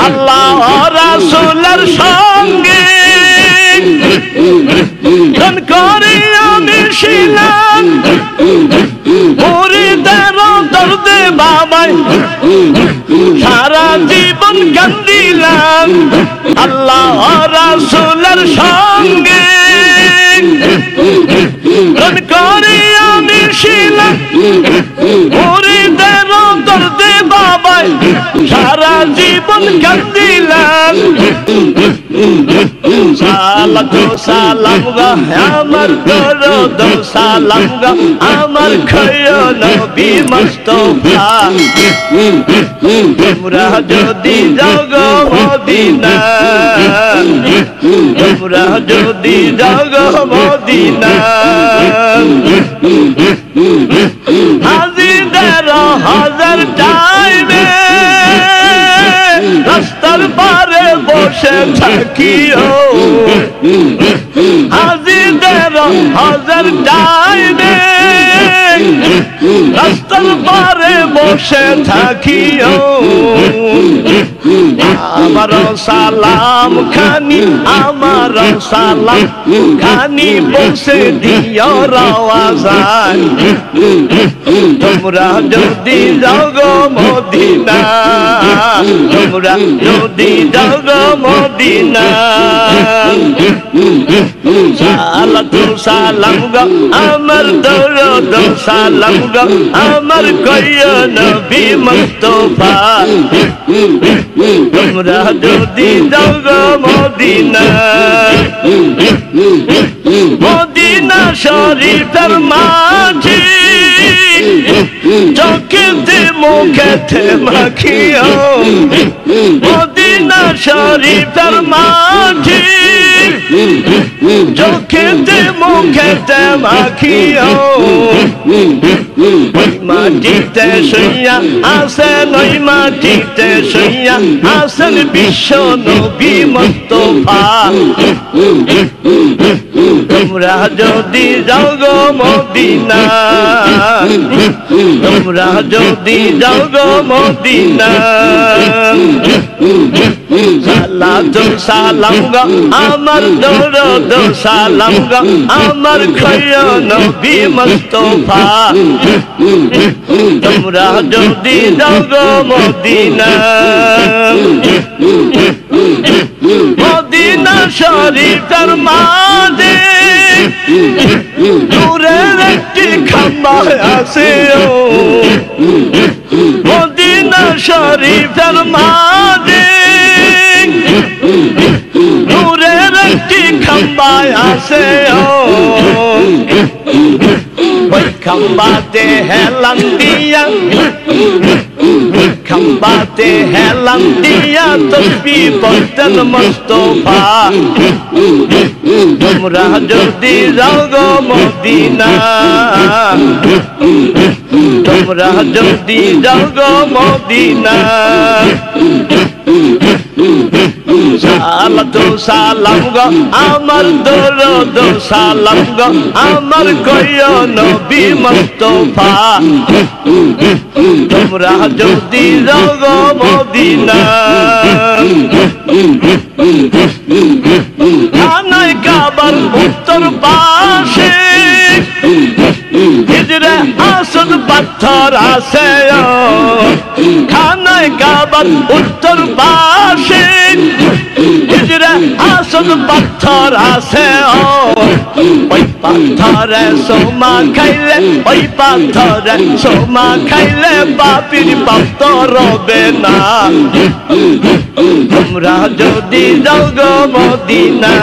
আল্লাহ রাসূলের সঙ্গে গান করে আমি ছিলাম মুরিদের দর্দে বাবাই সারা জীবন গান দিলাম আল্লাহ রাসূলের সঙ্গে গান করে আমি ছিলাম মুরিদের দর্দে বাবাই সারা জীবন গান দিলাম সালাতু সালাম গো আমার দরুদ সালাম গো আমার খয় নবী মুস্তাফা তোমরা যদি যাও গো মদিনা তোমরা যদি যাও গো মদিনা হাজিদের হাজার টাইমে রাস্তার পারে বসে থাকিও হাজিদের হাজার টাইমে রাস্তার পারে বসে থাকিও আমার সালাম খানি আমার সালাম খানি বসে দিও রাওয়াজান তোমরা যদি যাও গো মদিনা তোমরা যদি যাও গো মদিনা সালাতু সালাম গো আমার দরুদ সালাম গো আমার কয় নবী মুস্তাফা তোমরা যদি যাও গো মদিনা মদিনা শরীফের মাঝে চোখেতে মুখেতে মাখিও মদিনা শরীফের মাঝে চোখেতে মুখেতে মাখিও মাটিতে শুইয়া আসেন ওই মাটিতে শুইয়া আসেন বিশ্ব নবী মুস্তাফা তোমরা যদি যাও গো মদিনা তোমরা যদি যাও গো মদিনা সালাতু সালাম গো আমার দরুদ সালাম গো আমার খয় নবী মুস্তাফা তোমরা যদি যাও গো মদিনা মদিনা শরীফের মাঝে দূরের একটি খাম্বা আছে মদিনা শরীফের মাঝে দূরের একটি খাম্বা আছে ওই খাম্বাতে হেলান দিয়া খাম্বাতে হেলান দিয়া তসবিহ পড়তেন মুস্তাফা তোমরা যদি যাও গো মদিনা তোমরা যদি যাও গো মদিনা সালাতু সালাম গো আমার দরুদ সালাম গো আমার কয় নবী মুস্তাফা তোমরা যদি যাও গো মদিনা খানায় কাবার উত্তর পাশে হিজরে আসদ পাথর আছে খানায় কাবার উত্তর পাশে হিজরে আসদ পাথর আছে ওই পাথরে সোমা খাইলে ওই পাথরে সোমা খাইলে পাপীর পাপ তো রবে না তোমরা যদি যাও গো মদিনা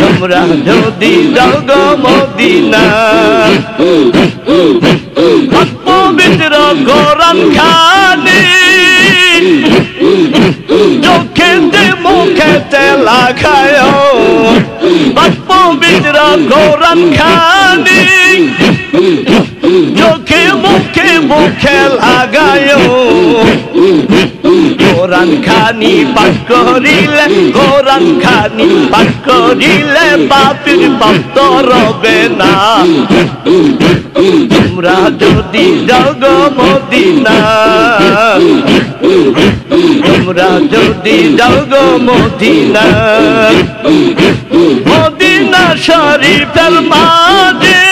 তোমরা যদি যাও গো মদিনা পবিত্র কোরআন খানি চোখেতে মুখেতে লাগায় পবিত্র কোরআন খানি চোখে মুখে মুখে লাগায় কোরআন খানি পাঠ করিলে কোরআন খানি পাঠ করিলে পাপীর পাপ তো রবে না তোমরা যদি যাও গো মদিনা তোমরা যদি যাও গো মদিনা মদিনা শরীফের মাঝে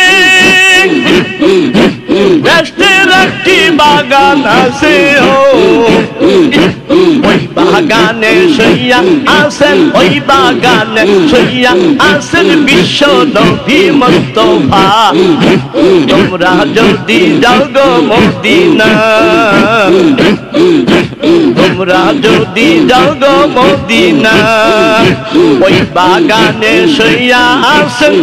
বেহেশতের একটি বাগান আছে ওই বাগানে শুইয়া আছেন ওই বাগানে শুইয়া আছেন বিশ্ব নবী মুস্তাফা তোমরা যদি যাও গো মদিনা তোমরা যদি যাও গো মদিনা ওই বাগানে শুইয়া আছেন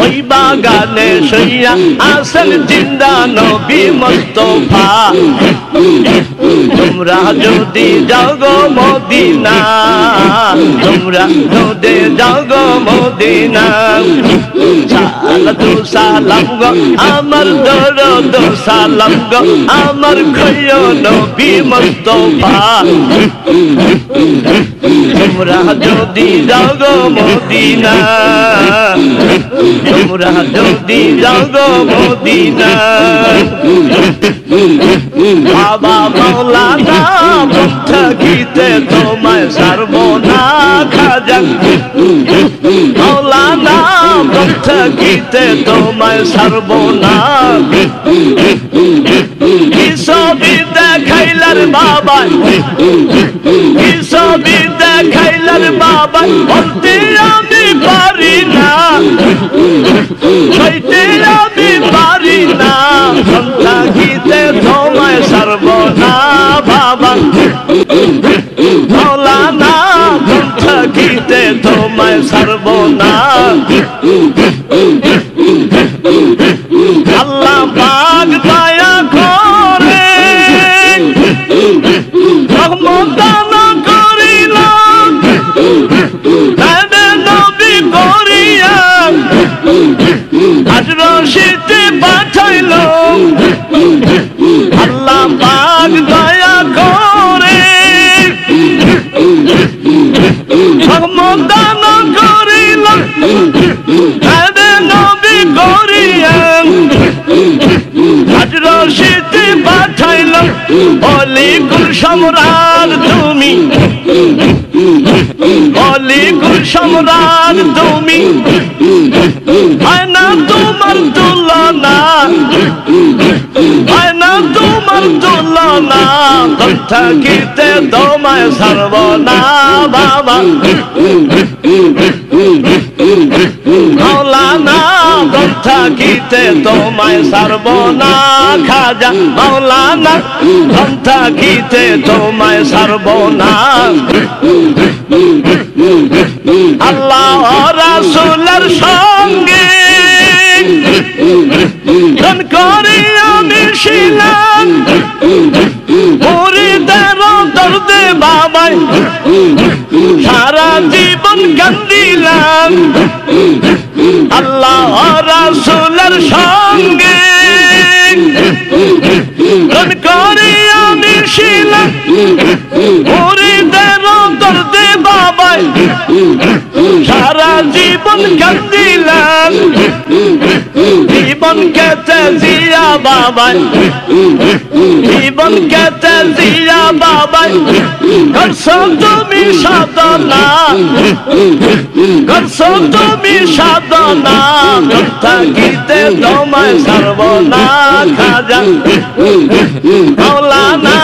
ওই বাগানে শুইয়া আছেন জিন্দা নবী মুস্তাফা তোমরা যদি যাও গো মদিনা তোমরা যদি যাও গো মদিনা সালাতু সালাম গো আমার দরদ সালাম গো আমার খয় নবী মুস্তাফা তোমরা যদি যাও গো মদিনা তোমরা যদি যাও গো মদিনা বাবা মাওলানা থাকিতে তোমায় ছাড়বো না খাজা মাওলানা থাকিতে তোমায় ছাড়বো না কি ছবি দেখাইলার বাবা কি ছবি দেখাইলার বাবা বলতে আমি পারি না হইতে আমি পারি না থাকিতে তোমায় ছাড়বো না বাবা মাওলানা থাকিতে তোমায় ছাড়বো না আল্লাহ পাক দয়া করে রহমত দান করিলাম নবী করিয়া আজ রশিদে পাঠাইল আল্লাহ পাক দয়া করে রহমত দান করিল নবী করিয়া আজ রশিদে পাঠাইল অলিকুল সম্রাট তুমি অলিকুল সম্রাট তুমি হয় না তোমার তুলনা হয় না তোমার তুলনা থাকিতে তোমায় ছাড়ব না বাবা মাওলানা থাকিতে তোমায় ছাড়ব না খাজা মাওলানা থাকিতে তোমায় ছাড়ব না আল্লাহ রাসূলের সঙ্গে করে আমি ছিলাম মুরিদের দর্দে বাবাই সারা জীবন কান্দিলাম আল্লাহ রাসূলের সঙ্গে করে আমি ছিলাম মুরিদের দর্দে বাবাই সারা জীবন কান্দিলাম জীবন কেটে জিয়া বাবাই জীবন কেটে জিয়া বাবাই করছো তুমি সাধনা করছো তুমি সাধনা থাকিতে তোমায় ছাড়ব না খাজা মাওলানা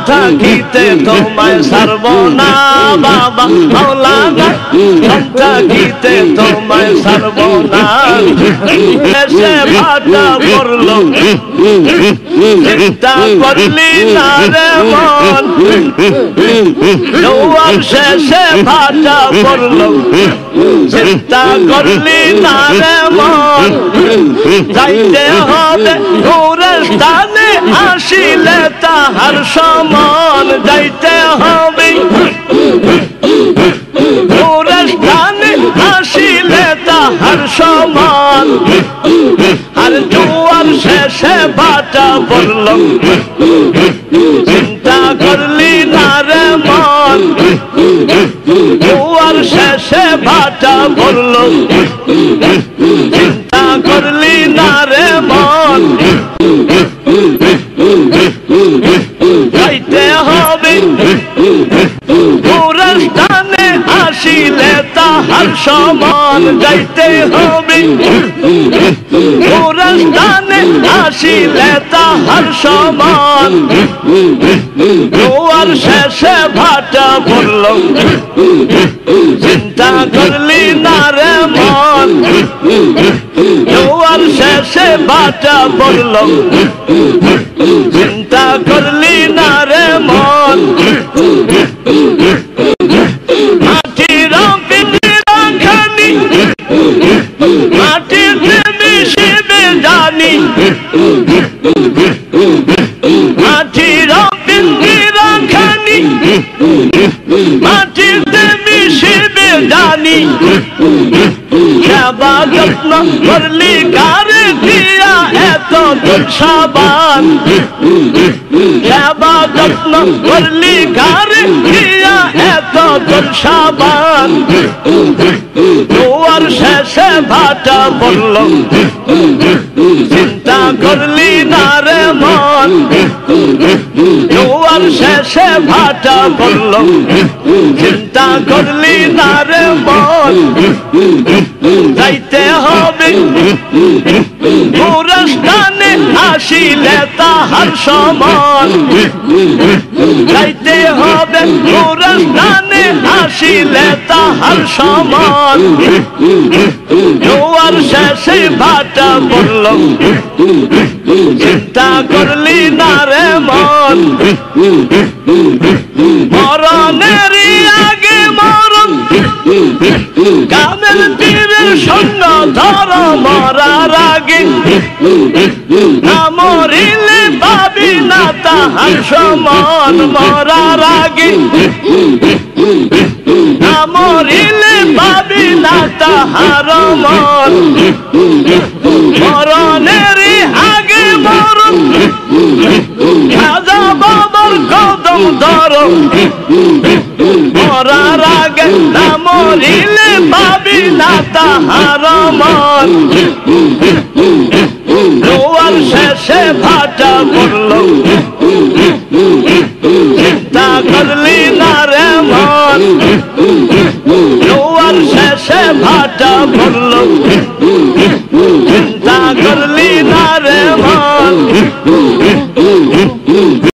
থাকিতে তোমায় ছাড়ব না বাবা মাওলানা থাকিতে তোমায় ছাড়ব না এসে ভাটা পড়লো চিন্তা করলি না রে মন জওয়াব শেষে ভাটা পড়লো চিন্তা করলি না রে মন যাইতে হবে দূরের স্থানে আসিলে তাহার সমান যাইতে হবে দূরের স্থানে আসিলে তাহার সমান আর জোয়ার শেষে ভাটা পড়ল চিন্তা শেষে ভাটা পড়লো চিন্তা করলি না রে মন যাইতে হবে পুরস্থানে আসিলে তাহার সমান যাইতে হবে পুরস্থানে আসিলে তাহার সমান জোয়ার শেষে ভাটা পড়লো চিন্তা করলি না রে মন জোয়ার শেষে ভাটা পড়লো চিন্তা করলি না রে মন মাটির পিঞ্জিরাখানি মাটিতে মিশিবে জানি মাটির পিঞ্জিরাখানি মাটিতে মিশিবে জানি সেবা যত্ন করলি কারে দিয়া এত সাবান সেবা যত্ন করলি কারে দিয়া এত সাবান জোয়ার শেষে ভাটা পড়লো চিন্তা করলি না রে মন জোয়ার শেষে ভাটা পড়লো চিন্তা করলি না রে মন যাইতে হবে পুরস্থানে আসিলে তাহার সমান যাইতে হবে পুরস্থানে আসিলে তাহার সমান জোয়ার শেষে ভাটা পড়লো চিন্তা করলি না রে মন মরণেরই আগে মরণ কামেল পীরের সঙ্গ ধর মরার আগে না মরিলে পাবি না তাহার সমান মরার আগে না মরিলে পাবি না তাহার মন মরণেরই আগে মরণ খাজা বাবার কদম ধরো মরার আগে না মরিলে পাবি না তাহার মন জোয়ার শেষে ভাটা পড়লো চিন্তা করলি না রে মন জোয়ার শেষে ভাটা পড়লো